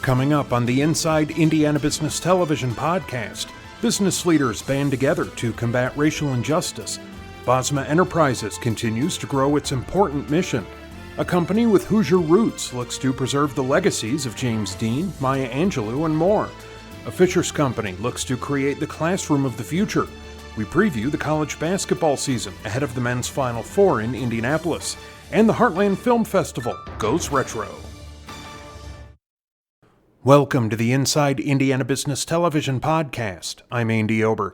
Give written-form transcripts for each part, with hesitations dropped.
Coming up on the Inside Indiana Business Television podcast, business leaders band together to combat racial injustice. Bosma Enterprises continues to grow its important mission. A company with Hoosier roots looks to preserve the legacies of James Dean, Maya Angelou, and more. A Fisher's company looks to create the classroom of the future. We preview the college basketball season ahead of the men's Final Four in Indianapolis. And the Heartland Film Festival goes retro. Welcome to the Inside Indiana Business Television podcast. I'm Andy Ober.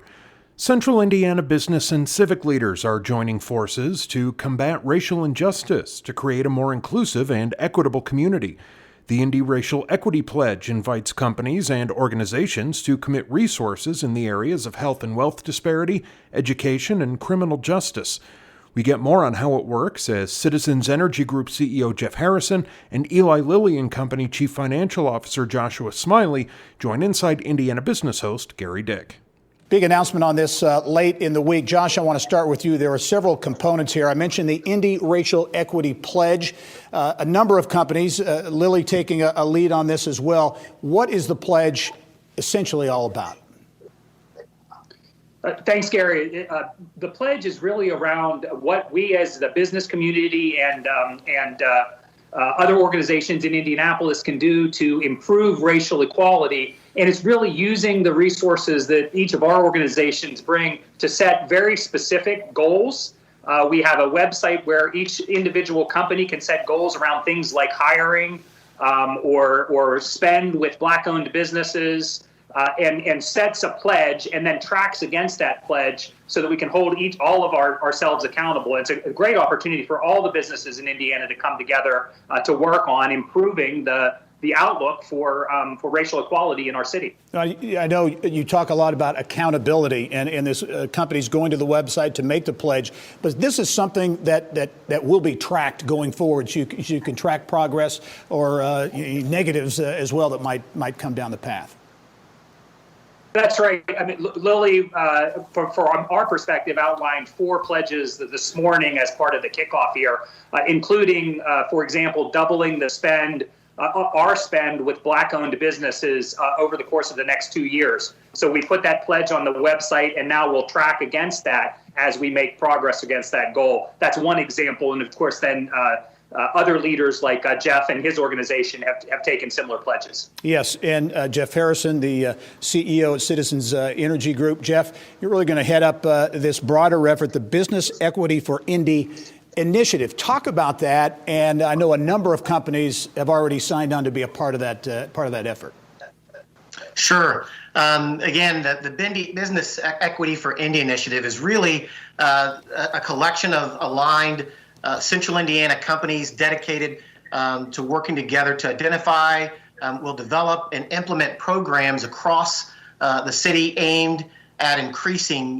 Central Indiana business and civic leaders are joining forces to combat racial injustice to create a more inclusive and equitable community. The Indy Racial Equity Pledge invites companies and organizations to commit resources in the areas of health and wealth disparity, education, and criminal justice. We get more on how it works as Citizens Energy Group CEO Jeff Harrison and Eli Lilly and Company Chief Financial Officer Joshua Smiley join Inside Indiana business host Gary Dick. Big announcement on this late in the week. Josh, I want to start with you. There are several components here. I mentioned the Indy Racial Equity Pledge. A number of companies, Lilly taking a lead on this as well. What is the pledge essentially all about? Thanks, Gary. The pledge is really around what we as the business community and other organizations in Indianapolis can do to improve racial equality. And it's really using the resources that each of our organizations bring to set very specific goals. We have a website where each individual company can set goals around things like hiring or spend with Black-owned businesses. And sets a pledge and then tracks against that pledge so that we can hold all of ourselves accountable. It's a great opportunity for all the businesses in Indiana to come together to work on improving the outlook for racial equality in our city. I know you talk a lot about accountability and this companies going to the website to make the pledge, but this is something that will be tracked going forward. So you can track progress or negatives as well that might come down the path. That's right. I mean, Lilly, from our perspective, outlined 4 pledges this morning as part of the kickoff here, including, for example, doubling the spend, our spend with Black-owned businesses over the course of the next 2 years. So we put that pledge on the website, and now we'll track against that as we make progress against that goal. That's one example, and of course, then other leaders like Jeff and his organization have taken similar pledges. Yes, and Jeff Harrison, the CEO at Citizens Energy Group. Jeff, you're really going to head up this broader effort, the Business Equity for Indy initiative. Talk about that, and I know a number of companies have already signed on to be a part of that effort. Sure. Again, the Business Equity for Indy initiative is really a collection of aligned Central Indiana companies dedicated to working together to identify, will develop and implement programs across the city aimed at increasing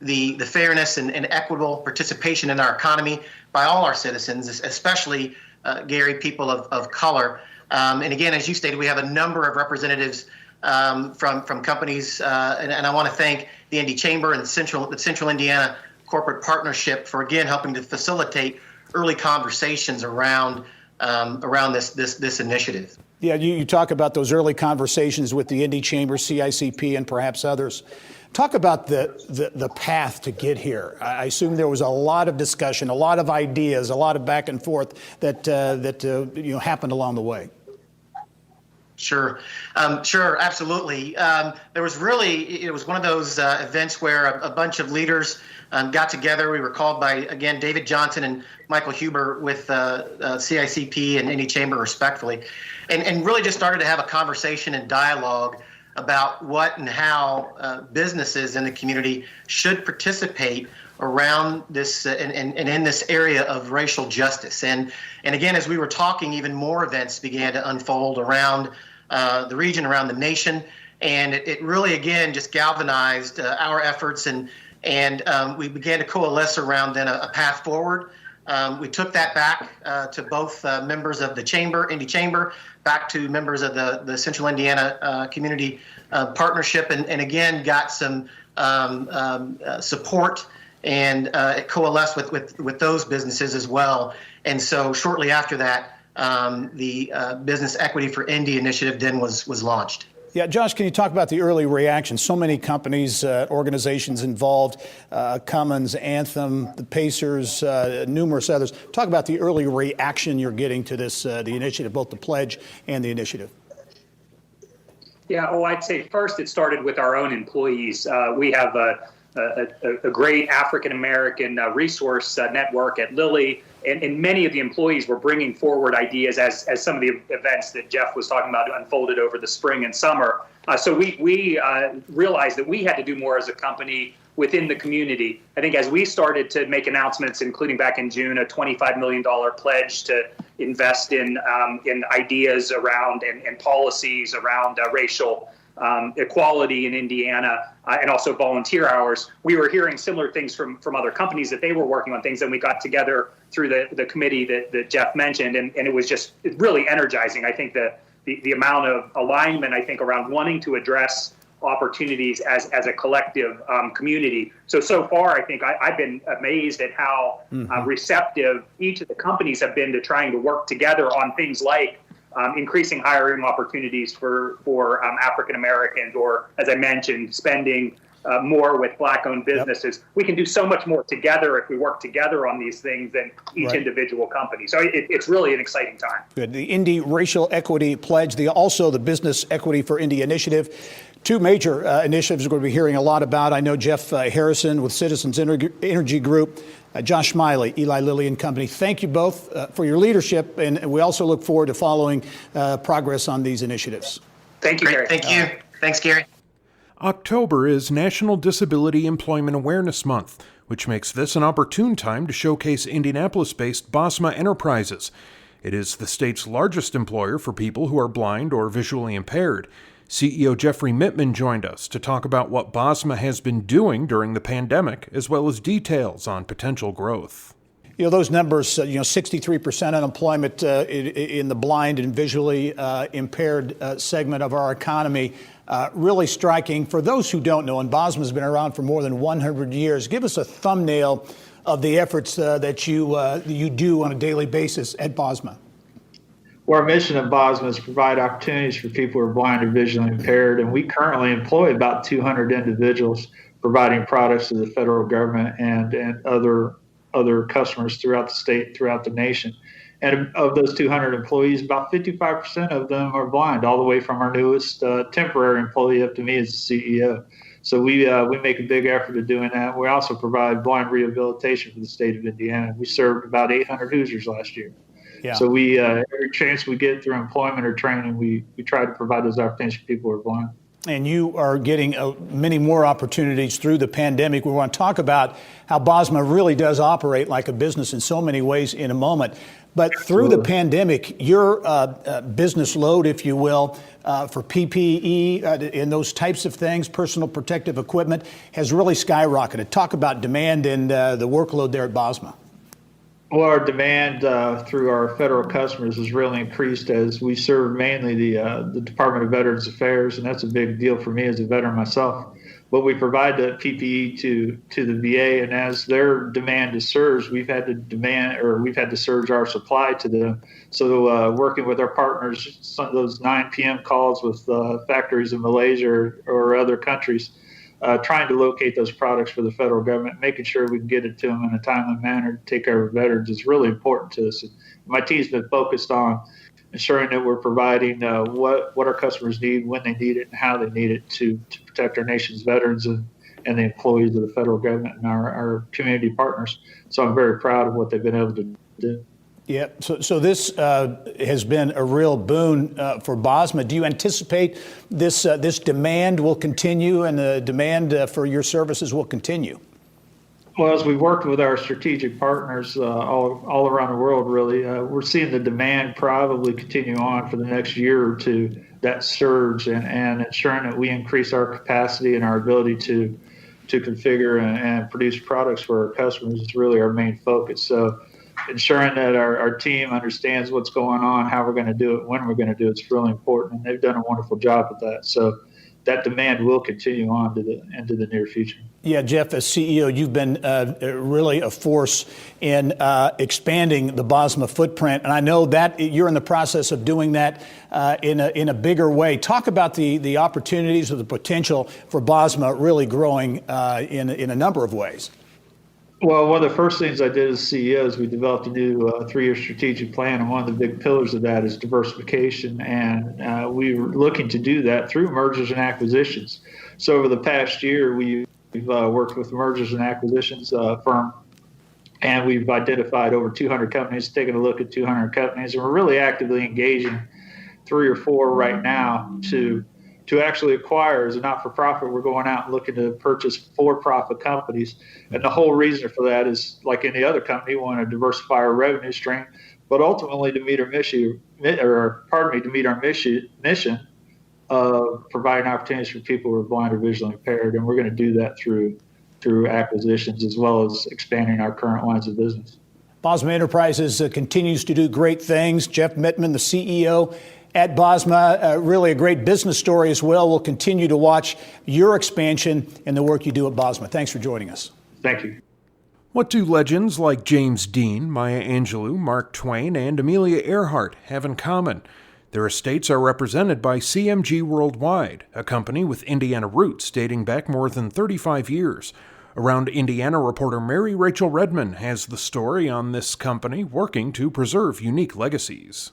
the fairness and equitable participation in our economy by all our citizens, especially, Gary, people of color. And again, as you stated, we have a number of representatives from companies, and I want to thank the Indy Chamber and the Central Indiana Corporate Partnership for, again, helping to facilitate early conversations around this initiative. Yeah, you talk about those early conversations with the Indy Chamber, CICP, and perhaps others. Talk about the path to get here. I assume there was a lot of discussion, a lot of ideas, a lot of back and forth that happened along the way. Sure, absolutely. It was one of those events where a bunch of leaders got together. We were called by, again, David Johnson and Michael Huber with CICP and Indy Chamber, respectfully, and really just started to have a conversation and dialogue about what and how businesses in the community should participate around this and in this area of racial justice. And again, as we were talking, even more events began to unfold around the region, around the nation, and it really, again, just galvanized our efforts, and we began to coalesce around then a path forward. We took that back to both members of the Chamber, Indy Chamber, back to members of the Central Indiana Community Partnership, and again got some support and coalesced with those businesses as well. And so shortly after that, the Business Equity for Indy initiative then was launched. Yeah, Josh, can you talk about the early reaction? So many companies, organizations involved, Cummins, Anthem, the Pacers, numerous others. Talk about the early reaction you're getting to this, the initiative, both the pledge and the initiative. Yeah, I'd say first it started with our own employees. We have a great African-American resource network at Lilly, and many of the employees were bringing forward ideas as some of the events that Jeff was talking about unfolded over the spring and summer. So we realized that we had to do more as a company within the community. I think as we started to make announcements, including back in June, a $25 million pledge to invest in ideas around and policies around racial equality in Indiana, and also volunteer hours. We were hearing similar things from other companies that they were working on things, and we got together through the committee that Jeff mentioned, and it was just really energizing. I think the amount of alignment, I think, around wanting to address opportunities as a collective community. So far, I think I've been amazed at how receptive each of the companies have been to trying to work together on things like increasing hiring opportunities for African Americans, or, as I mentioned, spending more with Black-owned businesses. We can do so much more together if we work together on these things than each individual company. So it's really an exciting time. Good. The Indy Racial Equity Pledge, also the Business Equity for Indy initiative. Two major initiatives we're going to be hearing a lot about. I know Jeff Harrison with Citizens Energy Group, Josh Smiley, Eli Lilly and Company. Thank you both for your leadership, and we also look forward to following progress on these initiatives. Thank you, Gary. Thank you. Thanks, Gary. October is National Disability Employment Awareness Month, which makes this an opportune time to showcase Indianapolis-based Bosma Enterprises. It is the state's largest employer for people who are blind or visually impaired. CEO Jeffrey Mittman joined us to talk about what Bosma has been doing during the pandemic, as well as details on potential growth. You know, those numbers, 63% unemployment in the blind and visually impaired segment of our economy, really striking. For those who don't know, and Bosma's been around for more than 100 years, give us a thumbnail of the efforts that you do on a daily basis at Bosma. Well, our mission at Bosma is to provide opportunities for people who are blind or visually impaired, and we currently employ about 200 individuals providing products to the federal government and other customers throughout the state, throughout the nation. And of those 200 employees, about 55% of them are blind, all the way from our newest temporary employee up to me as the CEO. So we make a big effort of doing that. We also provide blind rehabilitation for the state of Indiana. We served about 800 Hoosiers last year. Yeah. So we every chance we get through employment or training, we try to provide those opportunities for people who are blind. And you are getting many more opportunities through the pandemic. We want to talk about how Bosma really does operate like a business in so many ways in a moment. But through the pandemic, your business load, if you will, for PPE and those types of things, personal protective equipment, has really skyrocketed. Talk about demand and the workload there at Bosma. Well, our demand through our federal customers has really increased as we serve mainly the Department of Veterans Affairs, and that's a big deal for me as a veteran myself. But we provide the PPE to the VA, and as their demand has surged, we've had to surge our supply to them. So working with our partners, some of those 9 p.m. calls with factories in Malaysia or other countries, trying to locate those products for the federal government, making sure we can get it to them in a timely manner to take care of veterans is really important to us. And my team's been focused on ensuring that we're providing what our customers need, when they need it, and how they need it to protect our nation's veterans and the employees of the federal government and our community partners. So I'm very proud of what they've been able to do. Yeah, so this has been a real boon for Bosma. Do you anticipate this demand will continue and the demand for your services will continue? Well, as we've worked with our strategic partners all around the world, really, we're seeing the demand probably continue on for the next year or two, that surge, and ensuring that we increase our capacity and our ability to configure and produce products for our customers is really our main focus. So ensuring that our team understands what's going on, how we're going to do it, when we're going to do it, is really important. And they've done a wonderful job with that. So that demand will continue on into the near future. Yeah, Jeff, as CEO, you've been really a force in expanding the Bosma footprint, and I know that you're in the process of doing that in a bigger way. Talk about the opportunities or the potential for Bosma really growing in a number of ways. Well, one of the first things I did as CEO is we developed a new 3-year strategic plan, and one of the big pillars of that is diversification, and we were looking to do that through mergers and acquisitions. So over the past year, we've worked with mergers and acquisitions firm, and we've identified over 200 companies, taken a look at 200 companies, and we're really actively engaging 3 or 4 right now to actually acquire. As a not-for-profit, we're going out and looking to purchase for-profit companies. And the whole reason for that is, like any other company, we want to diversify our revenue stream, but ultimately to meet our mission, mission of providing opportunities for people who are blind or visually impaired. And we're going to do that through acquisitions as well as expanding our current lines of business. Bosma Enterprises continues to do great things. Jeff Mittman, the CEO at Bosma, really a great business story as well. We'll continue to watch your expansion and the work you do at Bosma. Thanks for joining us. Thank you. What do legends like James Dean, Maya Angelou, Mark Twain, and Amelia Earhart have in common? Their estates are represented by CMG Worldwide, a company with Indiana roots dating back more than 35 years. Around Indiana reporter Mary Rachel Redman has the story on this company working to preserve unique legacies.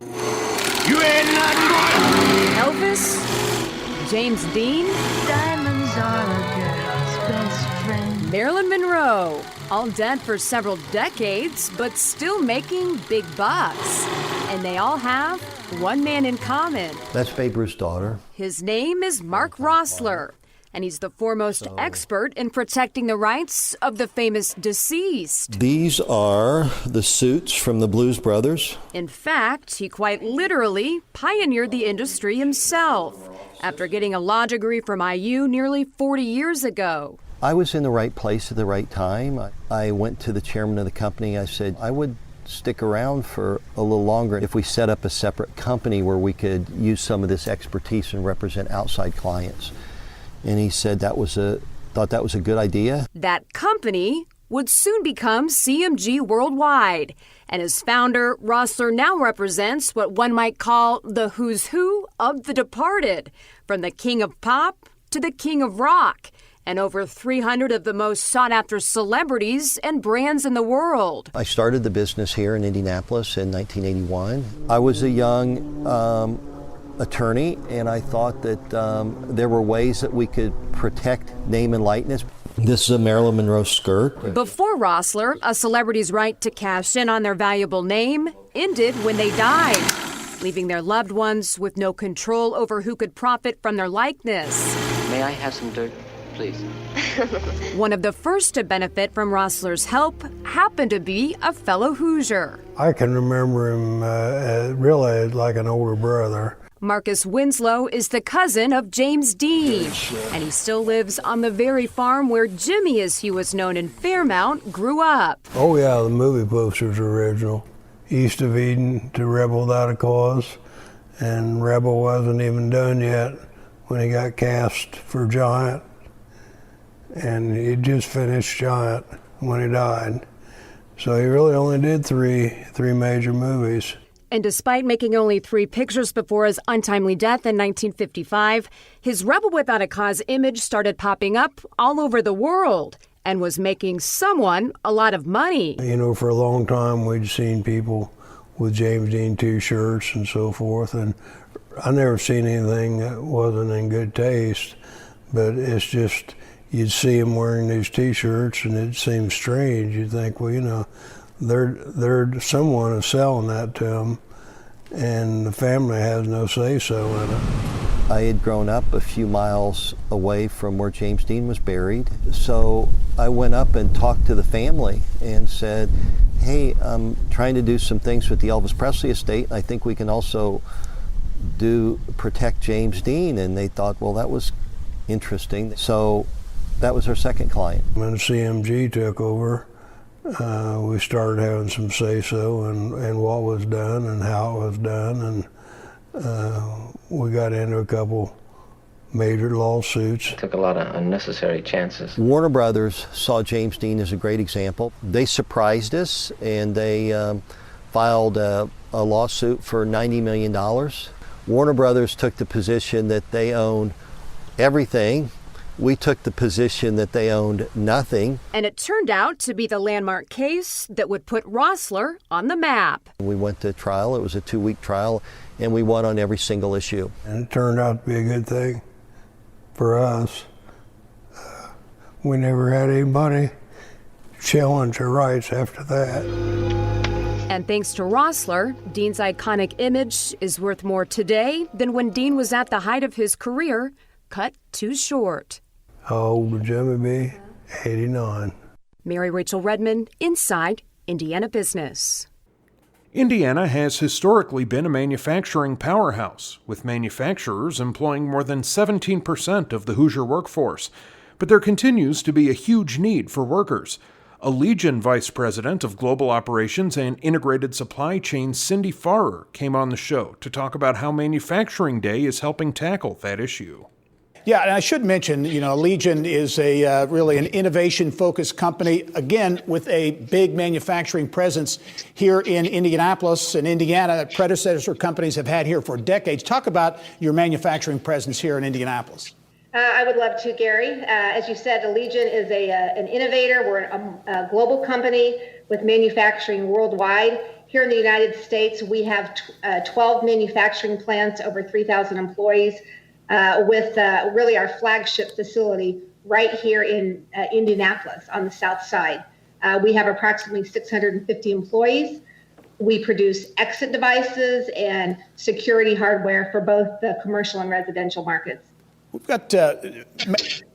You ain't nothing but Elvis, James Dean, diamonds are a girl's best friend. Marilyn Monroe, all dead for several decades, but still making big bucks. And they all have one man in common. That's Babe Ruth's daughter. His name is Mark Rossler, and he's the foremost expert in protecting the rights of the famous deceased. These are the suits from the Blues Brothers. In fact, he quite literally pioneered the industry himself after getting a law degree from IU nearly 40 years ago. I was in the right place at the right time. I went to the chairman of the company. I said, I would stick around for a little longer if we set up a separate company where we could use some of this expertise and represent outside clients. And he said thought that was a good idea. That company would soon become CMG Worldwide. And as founder, Rossler now represents what one might call the who's who of the departed, from the king of pop to the king of rock, and over 300 of the most sought-after celebrities and brands in the world. I started the business here in Indianapolis in 1981. I was a young attorney, and I thought that there were ways that we could protect name and likeness. This is a Marilyn Monroe skirt. Before Rossler, a celebrity's right to cash in on their valuable name ended when they died, leaving their loved ones with no control over who could profit from their likeness. May I have some dirt, please? One of the first to benefit from Rossler's help happened to be a fellow Hoosier. I can remember him really like an older brother. Marcus Winslow is the cousin of James Dean, and he still lives on the very farm where Jimmy, as he was known in Fairmount, grew up. Oh yeah, the movie posters are original. East of Eden to Rebel Without a Cause, and Rebel wasn't even done yet when he got cast for Giant, and he just finished Giant when he died. So he really only did three major movies. And despite making only 3 pictures before his untimely death in 1955, his Rebel Without a Cause image started popping up all over the world and was making someone a lot of money. You know, for a long time we'd seen people with James Dean t-shirts and so forth, and I never seen anything that wasn't in good taste, but it's just, you'd see him wearing these t-shirts and it seemed strange. You'd think, well, you know, they're someone is selling that to them, and the family has no say-so in it. I had grown up a few miles away from where James Dean was buried, so I went up and talked to the family and said, hey, I'm trying to do some things with the Elvis Presley estate. I think we can also protect James Dean. And they thought, well, that was interesting. So that was our second client. When CMG took over, we started having some say-so and what was done and how it was done, and we got into a couple major lawsuits. Took a lot of unnecessary chances. Warner Brothers saw James Dean as a great example. They surprised us, and they filed a lawsuit for $90 million. Warner Brothers took the position that they owned everything. We took the position that they owned nothing. And it turned out to be the landmark case that would put Rossler on the map. We went to trial. It was a 2-week trial, and we won on every single issue. And it turned out to be a good thing for us. We never had anybody challenge our rights after that. And thanks to Rossler, Dean's iconic image is worth more today than when Dean was at the height of his career, cut too short. How old would Jimmy be? 89. Mary Rachel Redmond, Inside Indiana Business. Indiana has historically been a manufacturing powerhouse, with manufacturers employing more than 17% of the Hoosier workforce. But there continues to be a huge need for workers. Allegion Vice President of Global Operations and Integrated Supply Chain Cindy Farrer came on the show to talk about how Manufacturing Day is helping tackle that issue. Yeah, and I should mention, Allegion is a really an innovation-focused company, again, with a big manufacturing presence here in Indianapolis and Indiana that predecessor companies have had here for decades. Talk about your manufacturing presence here in Indianapolis. I would love to, Gary. As you said, Allegion is an innovator. We're a global company with manufacturing worldwide. Here in the United States, we have 12 manufacturing plants, over 3,000 employees, with really our flagship facility right here in Indianapolis on the south side. We have approximately 650 employees. We produce exit devices and security hardware for both the commercial and residential markets. We've got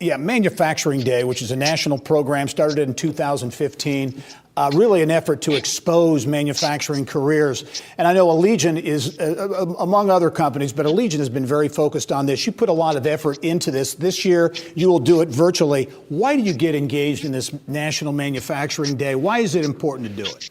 Manufacturing Day, which is a national program started in 2015, really an effort to expose manufacturing careers. And I know Allegion is, among other companies, but Allegion has been very focused on this. You put a lot of effort into this. This year, you will do it virtually. Why do you get engaged in this National Manufacturing Day? Why is it important to do it?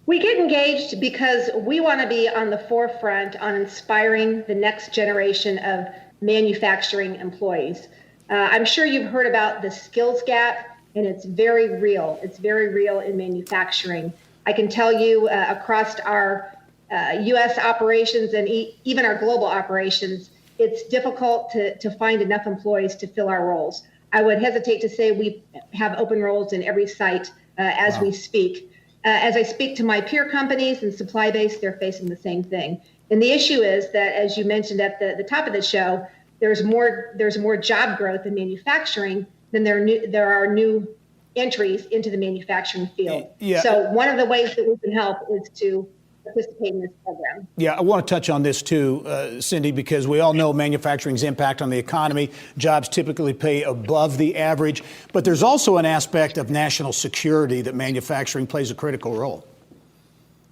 We get engaged because we want to be on the forefront on inspiring the next generation of manufacturing employees. I'm sure you've heard about the skills gap, and it's very real. It's very real in manufacturing. I can tell you across our U.S. operations and even our global operations, it's difficult to find enough employees to fill our roles. I would hesitate to say we have open roles in every site as we speak. As I speak to my peer companies and supply base, they're facing the same thing. And the issue is that, as you mentioned at the top of the show, there's more job growth in manufacturing than there are new entries into the manufacturing field. Yeah. So one of the ways that we can help is to participate in this program. Yeah, I want to touch on this too, Cindy, because we all know manufacturing's impact on the economy. Jobs typically pay above the average, but there's also an aspect of national security that manufacturing plays a critical role.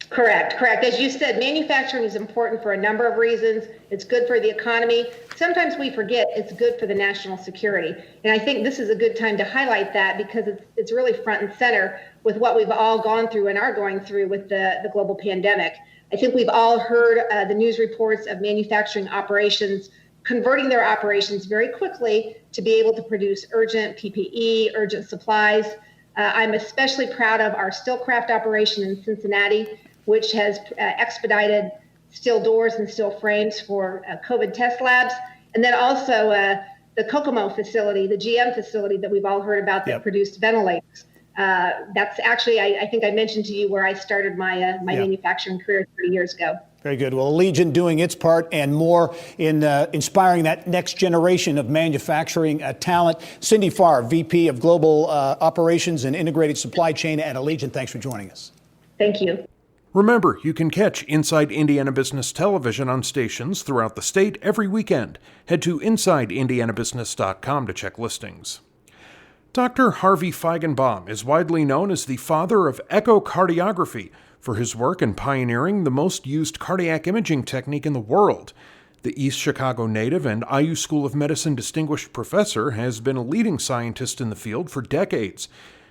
Correct. As you said, manufacturing is important for a number of reasons. It's good for the economy. Sometimes we forget it's good for the national security. And I think this is a good time to highlight that because it's really front and center with what we've all gone through and are going through with the global pandemic. I think we've all heard the news reports of manufacturing operations converting their operations very quickly to be able to produce urgent PPE, urgent supplies. I'm especially proud of our Steelcraft operation in Cincinnati, which has expedited steel doors and steel frames for COVID test labs. And then also the Kokomo facility, the GM facility that we've all heard about that produced ventilators. That's actually, I think I mentioned to you where I started my manufacturing career 30 years ago. Very good. Well, Allegion doing its part and more in inspiring that next generation of manufacturing talent. Cindy Farrer, VP of Global Operations and Integrated Supply Chain at Allegion. Thanks for joining us. Thank you. Remember, you can catch Inside Indiana Business Television on stations throughout the state every weekend. Head to InsideIndianaBusiness.com to check listings. Dr. Harvey Feigenbaum is widely known as the Father of Echocardiography for his work in pioneering the most used cardiac imaging technique in the world. The East Chicago native and IU School of Medicine distinguished professor has been a leading scientist in the field for decades.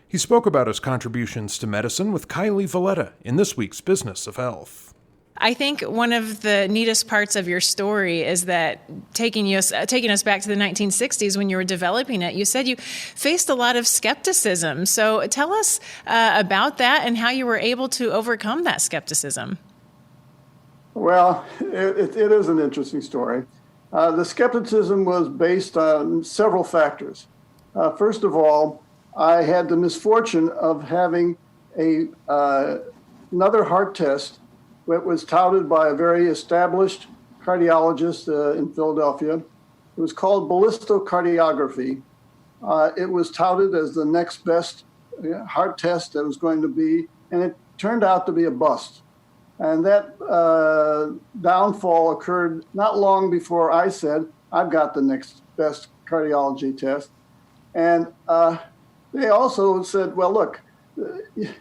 He spoke about his contributions to medicine with Kylie Valletta in this week's Business of Health. I think one of the neatest parts of your story is that taking us back to the 1960s when you were developing it, you said you faced a lot of skepticism. So tell us about that and how you were able to overcome that skepticism. Well, it is an interesting story. The skepticism was based on several factors. First of all, I had the misfortune of having another heart test that was touted by a very established cardiologist in Philadelphia. It was called ballistocardiography. It was touted as the next best heart test that was going to be, and it turned out to be a bust. And that downfall occurred not long before I said, I've got the next best cardiology test. And they also said, well, look, the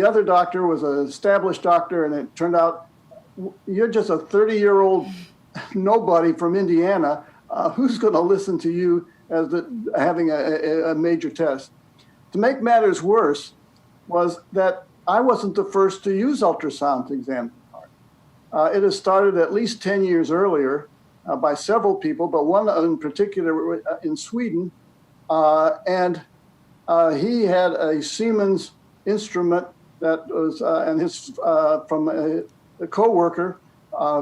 other doctor was an established doctor, and it turned out you're just a 30-year-old nobody from Indiana. Who's going to listen to you as having a major test? To make matters worse was that I wasn't the first to use ultrasound to examine the heart. It has started at least 10 years earlier by several people, but one in particular in Sweden. And he had a Siemens instrument that was, and his from a co-worker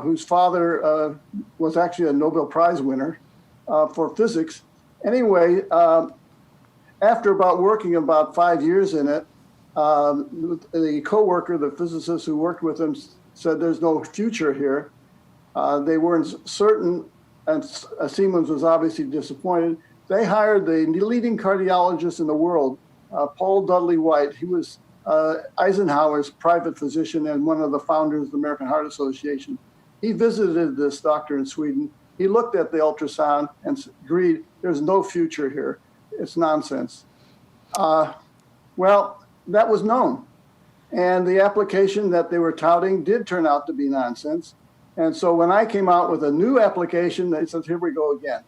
whose father was actually a Nobel Prize winner for physics. Anyway, after working about 5 years in it, the co-worker, the physicist who worked with him, said there's no future here. They weren't certain, and Siemens was obviously disappointed. They hired the leading cardiologist in the world, Paul Dudley White. He was Eisenhower's private physician and one of the founders of the American Heart Association. He visited this doctor in Sweden. He looked at the ultrasound and agreed, there's no future here. It's nonsense. Well, that was known. And the application that they were touting did turn out to be nonsense. And so when I came out with a new application, they said, here we go again.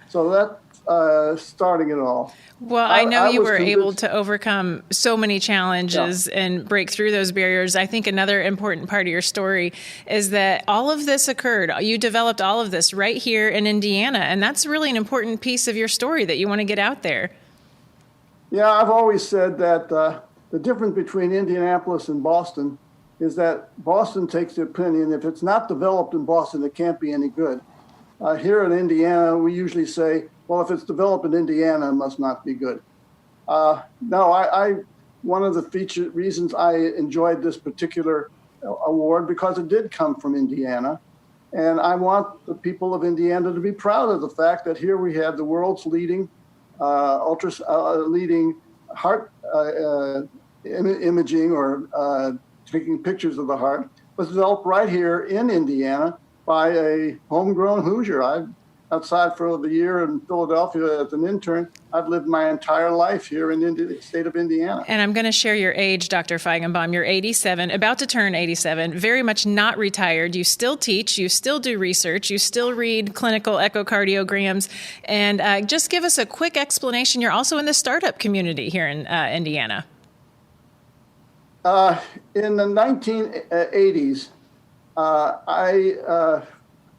So that's starting it all. Well, I know you were able to overcome so many challenges and break through those barriers. I think another important part of your story is that all of this occurred. You developed all of this right here in Indiana, and that's really an important piece of your story that you want to get out there. Yeah, I've always said that the difference between Indianapolis and Boston is that Boston takes the opinion, if it's not developed in Boston, it can't be any good. Here in Indiana, we usually say, well, if it's developed in Indiana, it must not be good. No, one of the reasons I enjoyed this particular award, because it did come from Indiana. And I want the people of Indiana to be proud of the fact that here we have the world's leading leading heart imaging or taking pictures of the heart was developed right here in Indiana by a homegrown Hoosier. Outside for the year in Philadelphia as an intern, I've lived my entire life here in the state of Indiana. And I'm going to share your age, Dr. Feigenbaum. You're 87, about to turn 87, very much not retired. You still teach, you still do research, you still read clinical echocardiograms. And just give us a quick explanation. You're also in the startup community here in Indiana. In the 1980s, I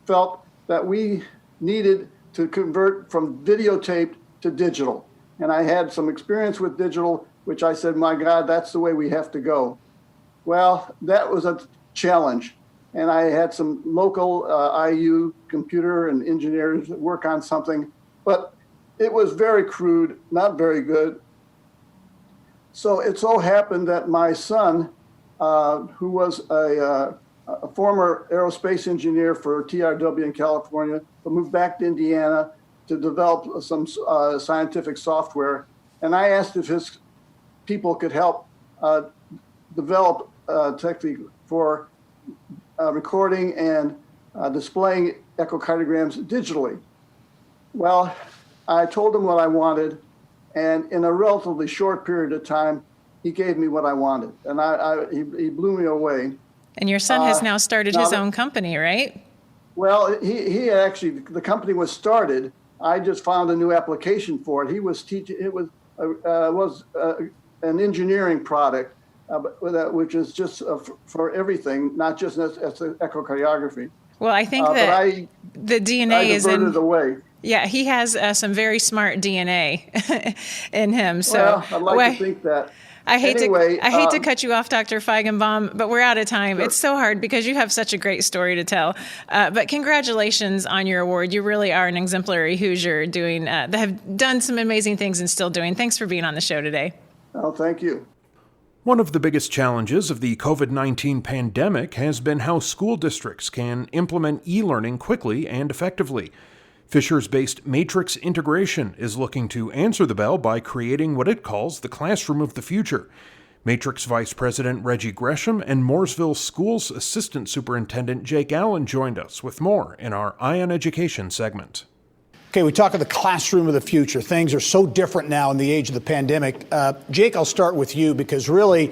felt that we needed to convert from videotape to digital. And I had some experience with digital, which I said, my God, that's the way we have to go. Well, that was a challenge. And I had some local IU computer and engineers work on something, but it was very crude, not very good. So it so happened that my son, who was a former aerospace engineer for TRW in California, but moved back to Indiana to develop some scientific software. And I asked if his people could help develop technique for recording and displaying echocardiograms digitally. Well, I told him what I wanted, and in a relatively short period of time, he gave me what I wanted, and he blew me away. And your son has now started his own company, right? Well, he actually, the company was started. I just found a new application for it. He was teaching. It was an engineering product, which is just for everything, not just as echocardiography. Well, I think that the DNA is in. Away. Yeah, he has some very smart DNA in him. So well, I'd like to think that. I hate to cut you off, Dr. Feigenbaum, but we're out of time. Sure. It's so hard because you have such a great story to tell. But congratulations on your award. You really are an exemplary Hoosier that have done some amazing things and still doing. Thanks for being on the show today. Oh, thank you. One of the biggest challenges of the COVID-19 pandemic has been how school districts can implement e-learning quickly and effectively. Fishers-based Matrix Integration is looking to answer the bell by creating what it calls the classroom of the future. Matrix Vice President Reggie Gresham and Mooresville Schools Assistant Superintendent Jake Allen joined us with more in our Eye on Education segment. Okay, we talk of the classroom of the future. Things are so different now in the age of the pandemic. Jake, I'll start with you because really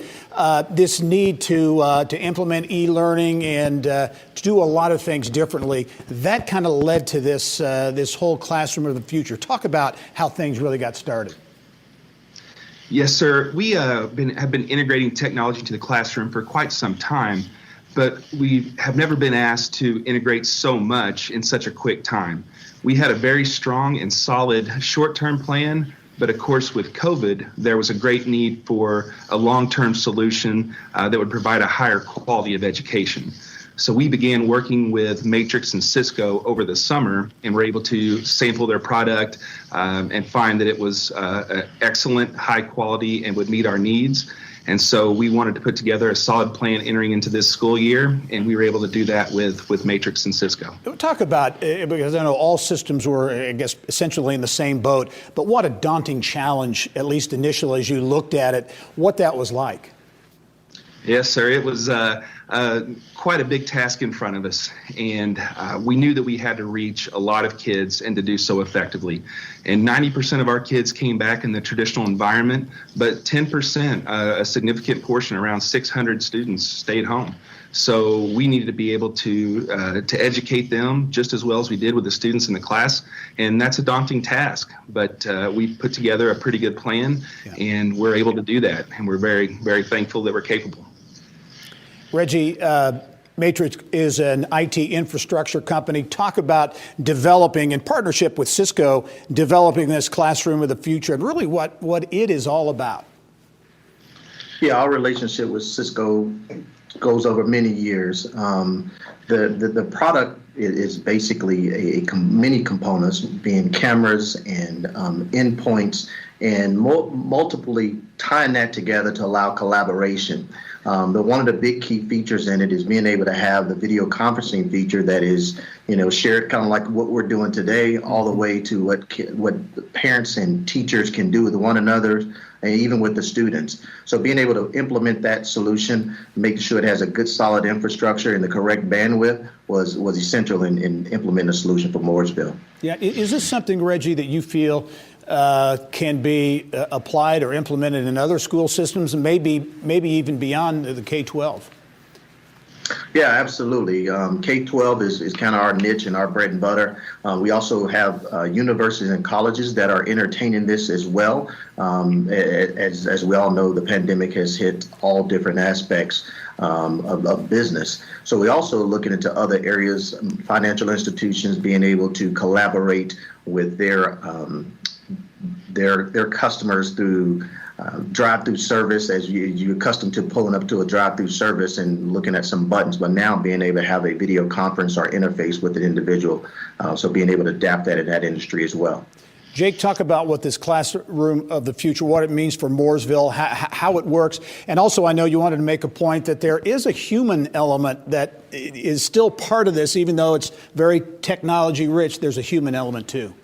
this need to implement e-learning and to do a lot of things differently, that kind of led to this whole classroom of the future. Talk about how things really got started. Yes, sir. We have been integrating technology to the classroom for quite some time, but we have never been asked to integrate so much in such a quick time. We had a very strong and solid short-term plan, but of course with COVID, there was a great need for a long-term solution that would provide a higher quality of education. So we began working with Matrix and Cisco over the summer and were able to sample their product and find that it was excellent, high quality, and would meet our needs. And so we wanted to put together a solid plan entering into this school year, and we were able to do that with Matrix and Cisco. Talk about, because I know all systems were, I guess, essentially in the same boat, but what a daunting challenge, at least initially as you looked at it, what that was like. Yes, sir. It was quite a big task in front of us, and we knew that we had to reach a lot of kids and to do so effectively. And 90% of our kids came back in the traditional environment, but 10%, a significant portion, around 600 students, stayed home. So we needed to be able to educate them just as well as we did with the students in the class, and that's a daunting task. But we put together a pretty good plan, and we're able to do that, and we're very, very thankful that we're capable. Reggie, Matrix is an IT infrastructure company. Talk about developing, in partnership with Cisco, developing this classroom of the future and really what it is all about. Yeah, our relationship with Cisco goes over many years. The product is basically many components, being cameras and endpoints, and multiply tying that together to allow collaboration. But one of the big key features in it is being able to have the video conferencing feature that is, shared kind of like what we're doing today, all the way to what parents and teachers can do with one another, and even with the students. So being able to implement that solution, making sure it has a good solid infrastructure and the correct bandwidth was essential in implementing a solution for Mooresville. Yeah, is this something, Reggie, that you feel can be applied or implemented in other school systems and maybe even beyond the K-12? Yeah, absolutely. K-12 is kind of our niche and our bread and butter. We also have universities and colleges that are entertaining this as well. As we all know, the pandemic has hit all different aspects of business. So we're also looking into other areas, financial institutions being able to collaborate with their customers through drive-through service, as you're accustomed to pulling up to a drive-through service and looking at some buttons, but now being able to have a video conference or interface with an individual, so being able to adapt that in that industry as well. Jake, talk about what this classroom of the future, what it means for Mooresville, how it works. And also, I know you wanted to make a point that there is a human element that is still part of this, even though it's very technology rich, there's a human element too.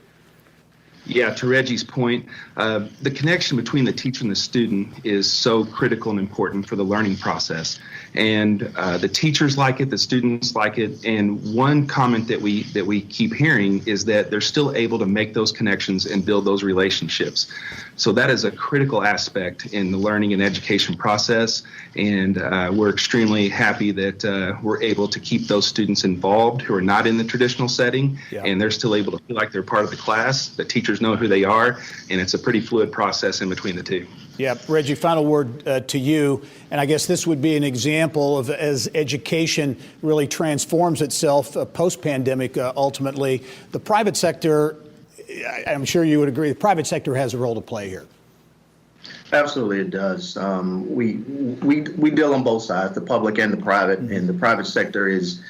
Yeah, to Reggie's point, the connection between the teacher and the student is so critical and important for the learning process. And the teachers like it, the students like it. And one comment that we keep hearing is that they're still able to make those connections and build those relationships. So that is a critical aspect in the learning and education process. And we're extremely happy that we're able to keep those students involved who are not in the traditional setting, and they're still able to feel like they're part of the class. The teachers know who they are, and it's a pretty fluid process in between the two. Yeah, Reggie, final word to you. And I guess this would be an example of as education really transforms itself post-pandemic, ultimately. The private sector, I'm sure you would agree, the private sector has a role to play here. Absolutely, it does. We deal on both sides, the public and the private, and the private sector is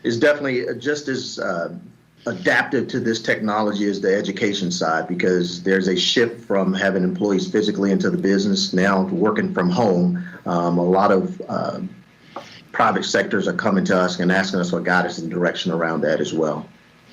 definitely just as adaptive to this technology as the education side, because there's a shift from having employees physically into the business now to working from home. A lot of private sectors are coming to us and asking us for guidance and direction around that as well.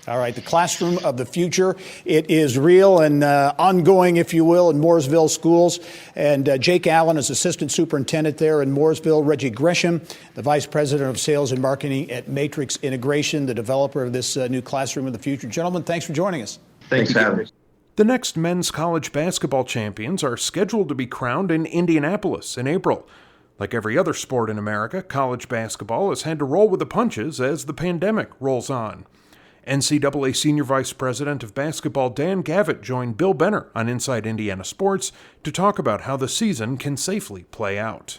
All right, the classroom of the future. It is real and ongoing, if you will, in Mooresville schools. And Jake Allen is assistant superintendent there in Mooresville. Reggie Gresham, the vice president of sales and marketing at Matrix Integration, the developer of this new classroom of the future. Gentlemen, thanks for joining us. Thanks for having us. The next men's college basketball champions are scheduled to be crowned in Indianapolis in April. Like every other sport in America, college basketball has had to roll with the punches as the pandemic rolls on. NCAA Senior Vice President of Basketball Dan Gavitt joined Bill Benner on Inside Indiana Sports to talk about how the season can safely play out.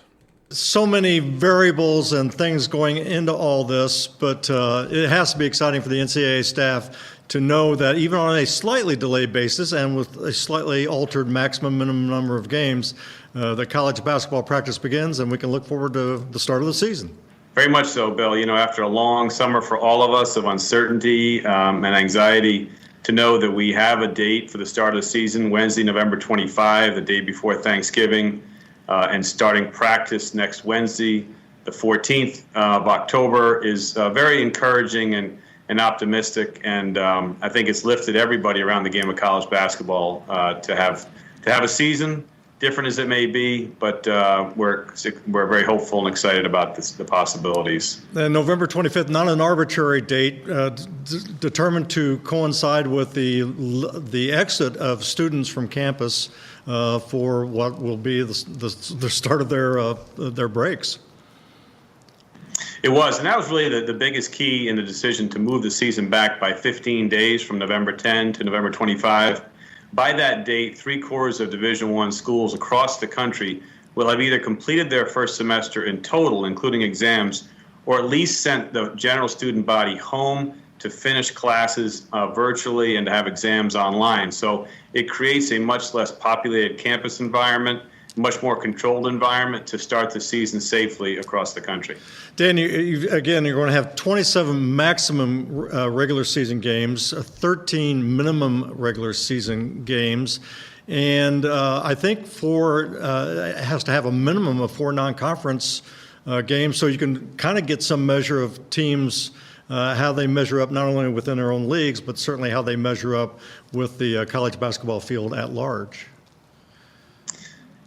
So many variables and things going into all this, but it has to be exciting for the NCAA staff to know that even on a slightly delayed basis and with a slightly altered maximum minimum number of games, the college basketball practice begins and we can look forward to the start of the season. Very much so, Bill. You know, after a long summer for all of us of uncertainty and anxiety, to know that we have a date for the start of the season, Wednesday, November 25, the day before Thanksgiving, and starting practice next Wednesday, the 14th of October, is very encouraging and optimistic. And I think it's lifted everybody around the game of college basketball to have a season, different as it may be, but we're very hopeful and excited about the possibilities. November 25th, not an arbitrary date, determined to coincide with the exit of students from campus for what will be the start of their breaks. It was, and that was really the biggest key in the decision to move the season back by 15 days from November 10 to November 25. By that date, 3/4 of Division I schools across the country will have either completed their first semester in total, including exams, or at least sent the general student body home to finish classes virtually and to have exams online. So it creates a much less populated campus environment, much more controlled environment to start the season safely across the country. Dan, you're going to have 27 maximum regular season games, 13 minimum regular season games, and I think it has to have a minimum of 4 non-conference games, so you can kind of get some measure of teams, how they measure up not only within their own leagues, but certainly how they measure up with the college basketball field at large.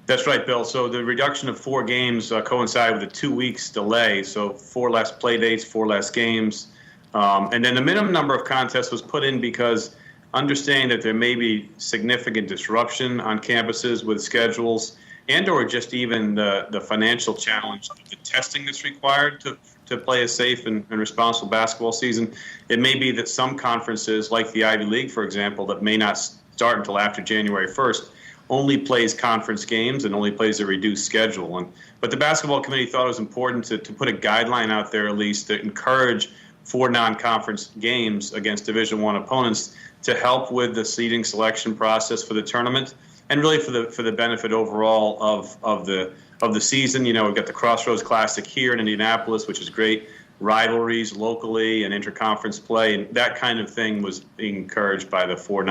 That's right, Bill. So the reduction of 4 games coincided with a 2 weeks delay. So 4 less play dates, 4 less games. And then the minimum number of contests was put in because understanding that there may be significant disruption on campuses with schedules and or just even the financial challenge of the testing that's required to play a safe and responsible basketball season. It may be that some conferences, like the Ivy League, for example, that may not start until after January 1st, only plays conference games and only plays a reduced schedule. But the basketball committee thought it was important to put a guideline out there, at least, to encourage 4 non-conference games against Division I opponents to help with the seeding selection process for the tournament and really for the benefit overall of the season. You know, we've got the Crossroads Classic here in Indianapolis, which is great. Rivalries locally and interconference play, and that kind of thing was being encouraged by the 4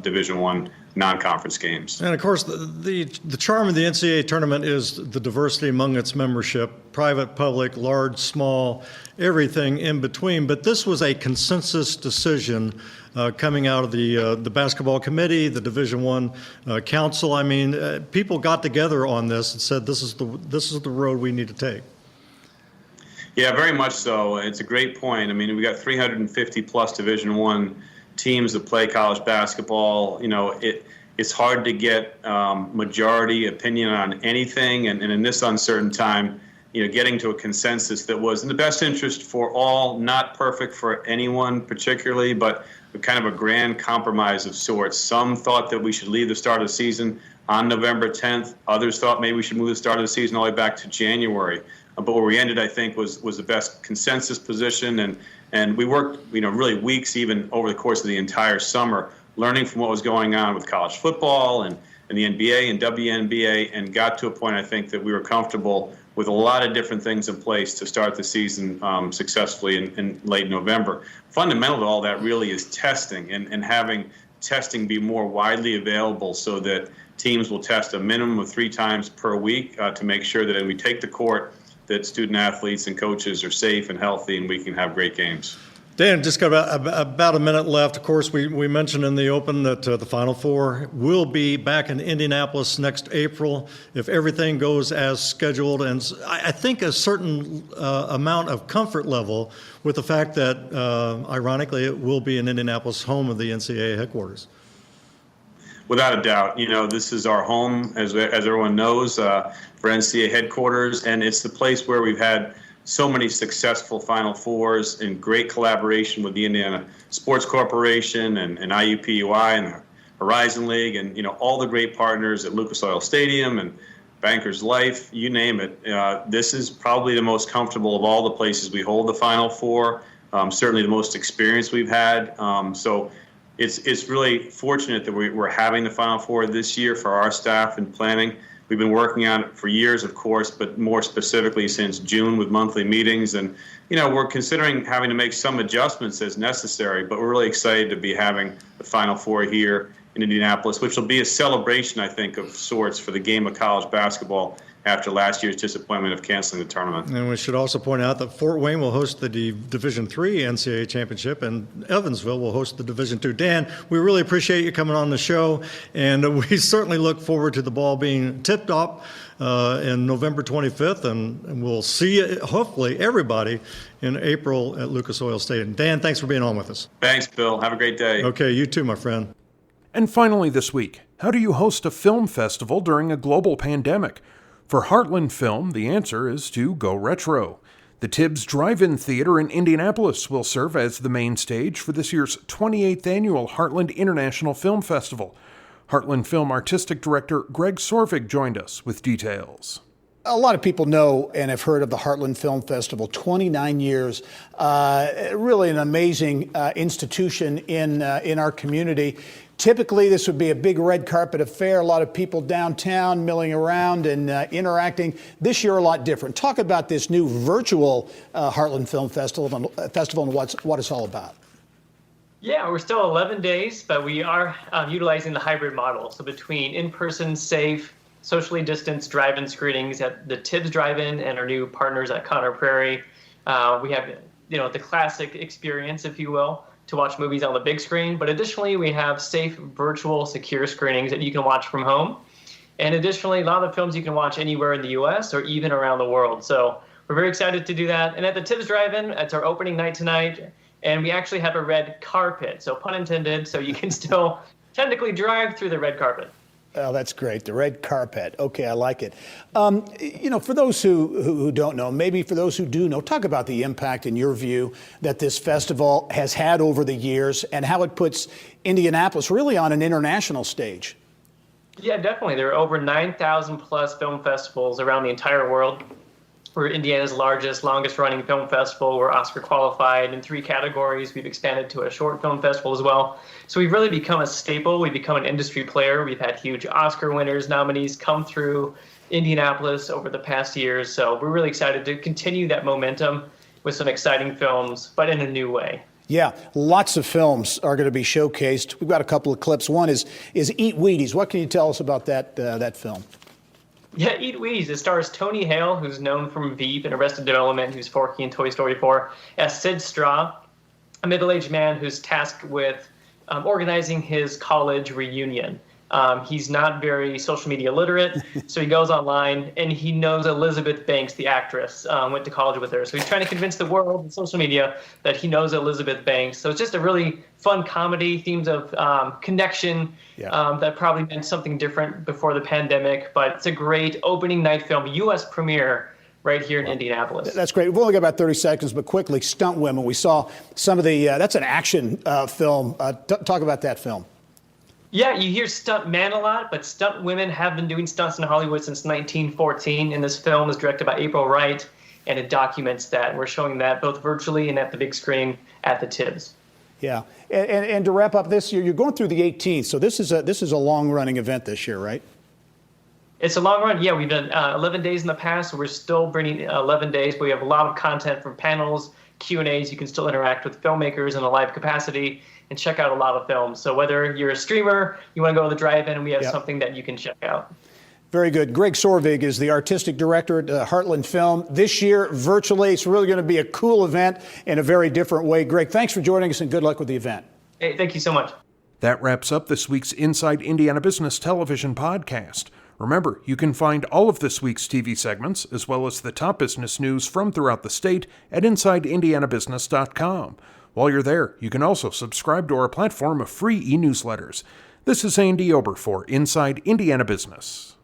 Division I non-conference games. And of course, the charm of the NCAA tournament is the diversity among its membership, private, public, large, small, everything in between. But this was a consensus decision coming out of the basketball committee, the Division I council. I mean, people got together on this and said, this is the road we need to take. Yeah, very much so. It's a great point. I mean, we got 350 plus Division I teams that play college basketball. You know, it's hard to get majority opinion on anything. And in this uncertain time, getting to a consensus that was in the best interest for all, not perfect for anyone particularly, but kind of a grand compromise of sorts. Some thought that we should leave the start of the season on November 10th. Others thought maybe we should move the start of the season all the way back to January. But where we ended, I think, was the best consensus position. And we worked, really weeks even over the course of the entire summer, learning from what was going on with college football and the NBA and WNBA, and got to a point, I think, that we were comfortable with a lot of different things in place to start the season successfully in late November. Fundamental to all that really is testing and having testing be more widely available so that teams will test a minimum of 3 times per week to make sure that when we take the court, that student athletes and coaches are safe and healthy and we can have great games. Dan, just got about a minute left. Of course, we mentioned in the open that the Final Four will be back in Indianapolis next April if everything goes as scheduled. And I think a certain amount of comfort level with the fact that, ironically, it will be in Indianapolis, home of the NCAA headquarters. Without a doubt, this is our home, as everyone knows, for NCAA headquarters, and it's the place where we've had so many successful Final Fours in great collaboration with the Indiana Sports Corporation and IUPUI and the Horizon League and all the great partners at Lucas Oil Stadium and Bankers Life, you name it. This is probably the most comfortable of all the places we hold the Final Four, certainly the most experience we've had. So it's really fortunate that we're having the Final Four this year for our staff and planning. We've been working on it for years, of course, but more specifically since June with monthly meetings. And, we're considering having to make some adjustments as necessary, but we're really excited to be having the Final Four here in Indianapolis, which will be a celebration, I think, of sorts for the game of college basketball after last year's disappointment of canceling the tournament. And we should also point out that Fort Wayne will host the Division III NCAA Championship, and Evansville will host the Division II. Dan, we really appreciate you coming on the show, and we certainly look forward to the ball being tipped off in November 25th, and we'll see, hopefully, everybody in April at Lucas Oil Stadium. Dan, thanks for being on with us. Thanks, Bill. Have a great day. Okay, you too, my friend. And finally this week, how do you host a film festival during a global pandemic? For Heartland Film, the answer is to go retro. The Tibbs Drive-In Theater in Indianapolis will serve as the main stage for this year's 28th annual Heartland International Film Festival. Heartland Film Artistic Director Greg Sorvig joined us with details. A lot of people know and have heard of the Heartland Film Festival, 29 years, really an amazing institution in our community. Typically, this would be a big red carpet affair, a lot of people downtown milling around and interacting. This year, a lot different. Talk about this new virtual Heartland Film Festival and what it's all about. Yeah, we're still 11 days, but we are utilizing the hybrid model. So between in-person, safe, socially distanced drive-in screenings at the Tibbs Drive-In and our new partners at Conner Prairie, we have the classic experience, if you will, to watch movies on the big screen. But additionally, we have safe, virtual, secure screenings that you can watch from home. And additionally, a lot of the films you can watch anywhere in the U.S. or even around the world. So we're very excited to do that. And at the Tibbs Drive-In, it's our opening night tonight. And we actually have a red carpet, so pun intended, so you can still technically drive through the red carpet. Oh, that's great. The red carpet. Okay, I like it. For those who don't know, maybe for those who do know, talk about the impact, in your view, that this festival has had over the years and how it puts Indianapolis really on an international stage. Yeah, definitely. There are over 9,000 plus film festivals around the entire world. We're Indiana's largest, longest-running film festival. We're Oscar qualified in 3 categories. We've expanded to a short film festival as well. So we've really become a staple. We've become an industry player. We've had huge Oscar winners, nominees come through Indianapolis over the past years. So we're really excited to continue that momentum with some exciting films, but in a new way. Yeah, lots of films are going to be showcased. We've got a couple of clips. One is Eat Wheaties. What can you tell us about that film? Yeah, Eat Wheaties. It stars Tony Hale, who's known from Veep and Arrested Development, who's Forky in Toy Story 4, as Sid Straw, a middle-aged man who's tasked with organizing his college reunion. He's not very social media literate, so he goes online and he knows Elizabeth Banks, the actress, went to college with her. So he's trying to convince the world and social media that he knows Elizabeth Banks. So it's just a really fun comedy, themes of connection that probably meant something different before the pandemic. But it's a great opening night film, U.S. premiere right here in Indianapolis. That's great. We've only got about 30 seconds, but quickly, Stunt Women. We saw some of the, that's an action film. Talk about that film. Yeah, you hear stunt man a lot, but stunt women have been doing stunts in Hollywood since 1914, and this film is directed by April Wright, and it documents that. We're showing that both virtually and at the big screen at the TIBS. Yeah, and to wrap up this year, you're going through the 18th, so this is a long-running event this year, right? It's a long run. Yeah, we've done 11 days in the past, so we're still bringing 11 days, but we have a lot of content from panels, Q&As. You can still interact with filmmakers in a live capacity and check out a lot of films. So whether you're a streamer, you want to go to the drive-in, we have something that you can check out. Very good. Greg Sorvig is the artistic director at Heartland Film. This year, virtually, it's really going to be a cool event in a very different way. Greg, thanks for joining us and good luck with the event. Hey, thank you so much. That wraps up this week's Inside Indiana Business Television podcast. Remember, you can find all of this week's TV segments, as well as the top business news from throughout the state, at InsideIndianaBusiness.com. While you're there, you can also subscribe to our platform of free e-newsletters. This is Andy Ober for Inside Indiana Business.